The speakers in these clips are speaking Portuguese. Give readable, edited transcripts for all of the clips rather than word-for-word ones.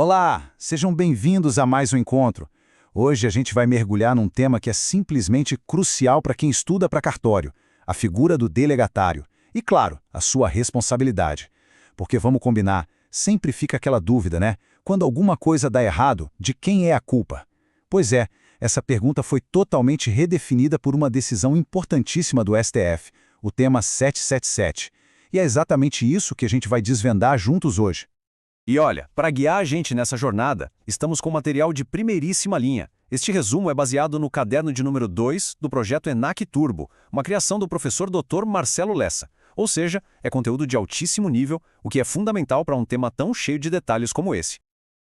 Olá, sejam bem-vindos a mais um encontro. Hoje a gente vai mergulhar num tema que é simplesmente crucial para quem estuda para cartório, a figura do delegatário e, claro, a sua responsabilidade. Porque vamos combinar, sempre fica aquela dúvida, né? Quando alguma coisa dá errado, de quem é a culpa? Pois é, essa pergunta foi totalmente redefinida por uma decisão importantíssima do STF, o tema 777. E é exatamente isso que a gente vai desvendar juntos hoje. E olha, para guiar a gente nessa jornada, estamos com material de primeiríssima linha. Este resumo é baseado no caderno de número 2 do projeto ENAC Turbo, uma criação do professor Dr. Marcelo Lessa. Ou seja, é conteúdo de altíssimo nível, o que é fundamental para um tema tão cheio de detalhes como esse.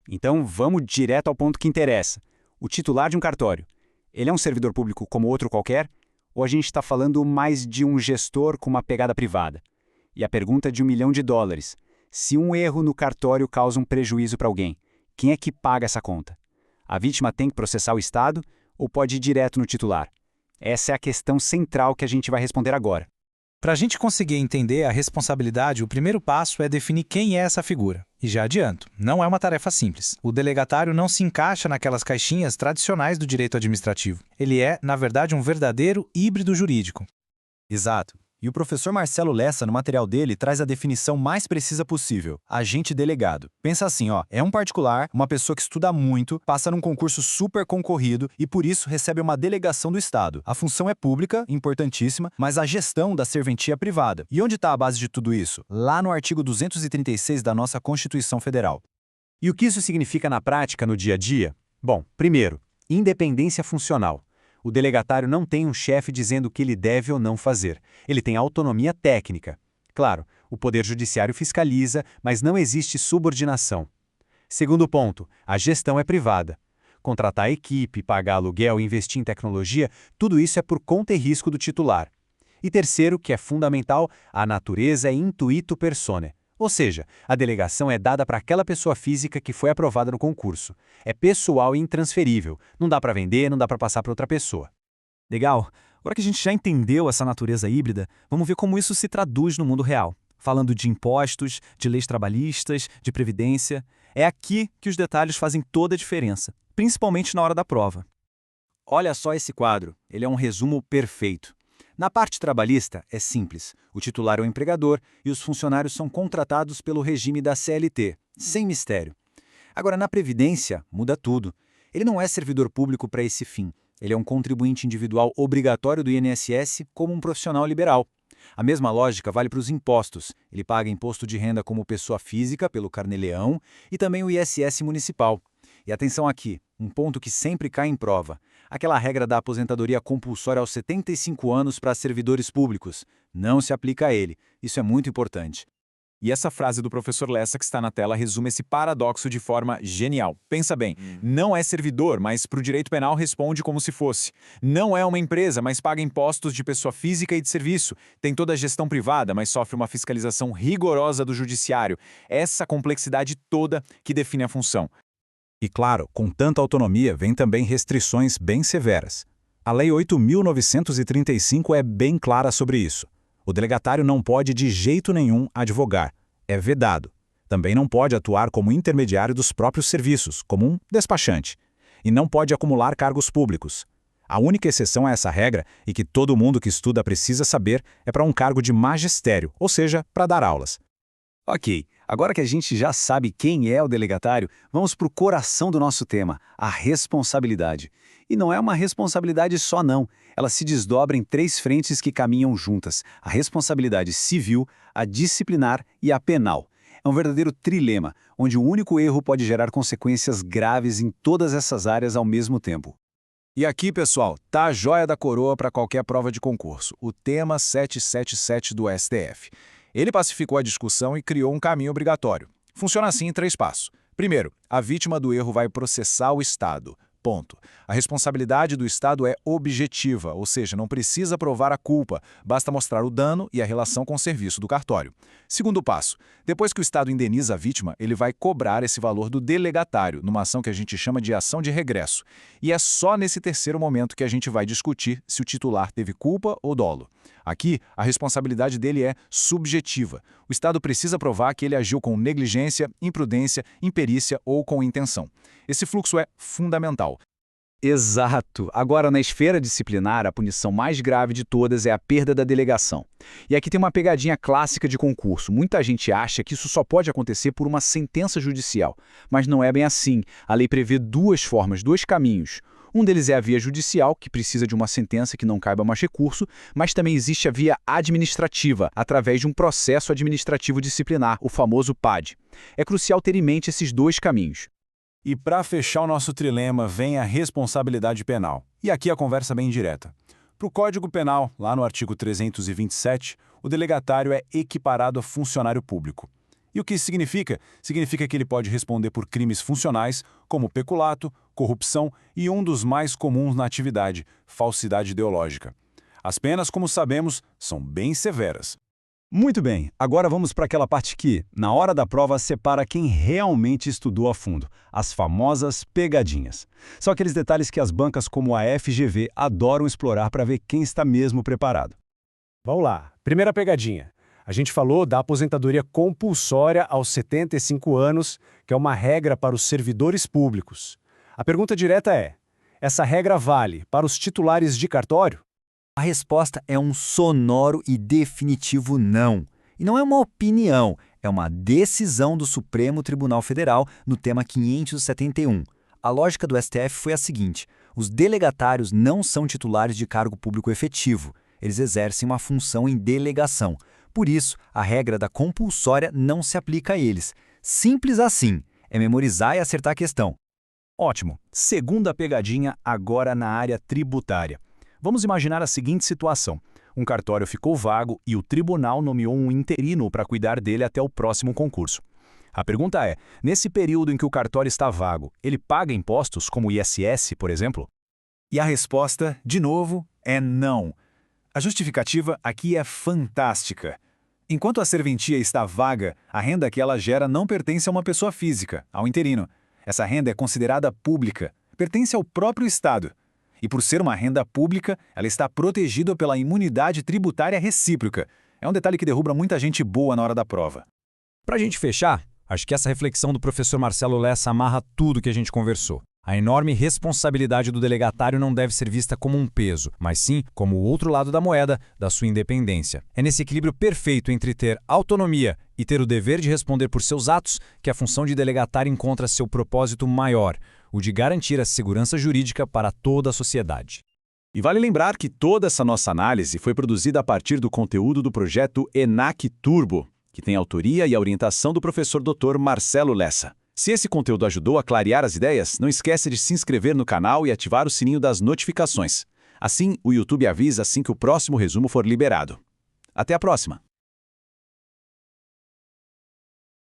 Então vamos direto ao ponto que interessa. O titular de um cartório. Ele é um servidor público como outro qualquer? Ou a gente está falando mais de um gestor com uma pegada privada? E a pergunta de $1 milhão. Se um erro no cartório causa um prejuízo para alguém, quem é que paga essa conta? A vítima tem que processar o Estado ou pode ir direto no titular? Essa é a questão central que a gente vai responder agora. Para a gente conseguir entender a responsabilidade, o primeiro passo é definir quem é essa figura. E já adianto, não é uma tarefa simples. O delegatário não se encaixa naquelas caixinhas tradicionais do direito administrativo. Ele é, na verdade, um verdadeiro híbrido jurídico. Exato. E o professor Marcelo Lessa, no material dele, traz a definição mais precisa possível: agente delegado. Pensa assim, é um particular, uma pessoa que estuda muito, passa num concurso super concorrido e por isso recebe uma delegação do Estado. A função é pública, importantíssima, mas a gestão da serventia é privada. E onde está a base de tudo isso? Lá no artigo 236 da nossa Constituição Federal. E o que isso significa na prática, no dia a dia? Bom, primeiro, independência funcional. O delegatário não tem um chefe dizendo o que ele deve ou não fazer. Ele tem autonomia técnica. Claro, o Poder Judiciário fiscaliza, mas não existe subordinação. Segundo ponto, a gestão é privada. Contratar a equipe, pagar aluguel e investir em tecnologia, tudo isso é por conta e risco do titular. E terceiro, que é fundamental, a natureza é intuito personae. Ou seja, a delegação é dada para aquela pessoa física que foi aprovada no concurso. É pessoal e intransferível. Não dá para vender, não dá para passar para outra pessoa. Legal. Agora que a gente já entendeu essa natureza híbrida, vamos ver como isso se traduz no mundo real. Falando de impostos, de leis trabalhistas, de previdência. É aqui que os detalhes fazem toda a diferença, principalmente na hora da prova. Olha só esse quadro. Ele é um resumo perfeito. Na parte trabalhista, é simples. O titular é o empregador e os funcionários são contratados pelo regime da CLT, sem mistério. Agora, na Previdência, muda tudo. Ele não é servidor público para esse fim. Ele é um contribuinte individual obrigatório do INSS como um profissional liberal. A mesma lógica vale para os impostos. Ele paga imposto de renda como pessoa física, pelo Carnê-Leão, e também o ISS municipal. E atenção aqui, um ponto que sempre cai em prova. Aquela regra da aposentadoria compulsória aos 75 anos para servidores públicos. Não se aplica a ele. Isso é muito importante. E essa frase do professor Lessa que está na tela resume esse paradoxo de forma genial. Pensa bem, não é servidor, mas para o direito penal responde como se fosse. Não é uma empresa, mas paga impostos de pessoa física e de serviço. Tem toda a gestão privada, mas sofre uma fiscalização rigorosa do judiciário. Essa complexidade toda que define a função. E claro, com tanta autonomia vem também restrições bem severas. A Lei 8.935 é bem clara sobre isso. O delegatário não pode de jeito nenhum advogar. É vedado. Também não pode atuar como intermediário dos próprios serviços, como um despachante. E não pode acumular cargos públicos. A única exceção a essa regra, e que todo mundo que estuda precisa saber, é para um cargo de magistério, ou seja, para dar aulas. Ok, agora que a gente já sabe quem é o delegatário, vamos para o coração do nosso tema, a responsabilidade. E não é uma responsabilidade só não, ela se desdobra em 3 frentes que caminham juntas, a responsabilidade civil, a disciplinar e a penal. É um verdadeiro trilema, onde um único erro pode gerar consequências graves em todas essas áreas ao mesmo tempo. E aqui, pessoal, tá a joia da coroa para qualquer prova de concurso, o tema 777 do STF. Ele pacificou a discussão e criou um caminho obrigatório. Funciona assim em 3 passos. Primeiro, a vítima do erro vai processar o Estado. Ponto. A responsabilidade do Estado é objetiva, ou seja, não precisa provar a culpa, basta mostrar o dano e a relação com o serviço do cartório. Segundo passo, depois que o Estado indeniza a vítima, ele vai cobrar esse valor do delegatário, numa ação que a gente chama de ação de regresso. E é só nesse terceiro momento que a gente vai discutir se o titular teve culpa ou dolo. Aqui, a responsabilidade dele é subjetiva. O Estado precisa provar que ele agiu com negligência, imprudência, imperícia ou com intenção. Esse fluxo é fundamental. Exato. Agora, na esfera disciplinar, a punição mais grave de todas é a perda da delegação. E aqui tem uma pegadinha clássica de concurso. Muita gente acha que isso só pode acontecer por uma sentença judicial. Mas não é bem assim. A lei prevê duas formas, dois caminhos. Um deles é a via judicial, que precisa de uma sentença que não caiba mais recurso, mas também existe a via administrativa, através de um processo administrativo disciplinar, o famoso PAD. É crucial ter em mente esses dois caminhos. E para fechar o nosso trilema vem a responsabilidade penal. E aqui a conversa bem direta. Para o Código Penal, lá no artigo 327, o delegatário é equiparado a funcionário público. E o que isso significa? Significa que ele pode responder por crimes funcionais, como peculato, corrupção e um dos mais comuns na atividade, falsidade ideológica. As penas, como sabemos, são bem severas. Muito bem, agora vamos para aquela parte que, na hora da prova, separa quem realmente estudou a fundo, as famosas pegadinhas. São aqueles detalhes que as bancas como a FGV adoram explorar para ver quem está mesmo preparado. Vamos lá, primeira pegadinha. A gente falou da aposentadoria compulsória aos 75 anos, que é uma regra para os servidores públicos. A pergunta direta é: essa regra vale para os titulares de cartório? A resposta é um sonoro e definitivo não. E não é uma opinião, é uma decisão do Supremo Tribunal Federal no tema 571. A lógica do STF foi a seguinte: os delegatários não são titulares de cargo público efetivo, eles exercem uma função em delegação. Por isso, a regra da compulsória não se aplica a eles. Simples assim, é memorizar e acertar a questão. Ótimo. Segunda pegadinha, agora na área tributária. Vamos imaginar a seguinte situação. Um cartório ficou vago e o tribunal nomeou um interino para cuidar dele até o próximo concurso. A pergunta é, nesse período em que o cartório está vago, ele paga impostos como o ISS, por exemplo? E a resposta, de novo, é não. A justificativa aqui é fantástica. Enquanto a serventia está vaga, a renda que ela gera não pertence a uma pessoa física, ao interino. Essa renda é considerada pública, pertence ao próprio Estado. E por ser uma renda pública, ela está protegida pela imunidade tributária recíproca. É um detalhe que derruba muita gente boa na hora da prova. Para a gente fechar, acho que essa reflexão do professor Marcelo Lessa amarra tudo que a gente conversou. A enorme responsabilidade do delegatário não deve ser vista como um peso, mas sim como o outro lado da moeda, da sua independência. É nesse equilíbrio perfeito entre ter autonomia e ter o dever de responder por seus atos que a função de delegatário encontra seu propósito maior, o de garantir a segurança jurídica para toda a sociedade. E vale lembrar que toda essa nossa análise foi produzida a partir do conteúdo do projeto ENAC Turbo, que tem autoria e a orientação do professor Dr. Marcelo Lessa. Se esse conteúdo ajudou a clarear as ideias, não esqueça de se inscrever no canal e ativar o sininho das notificações. Assim, o YouTube avisa assim que o próximo resumo for liberado. Até a próxima!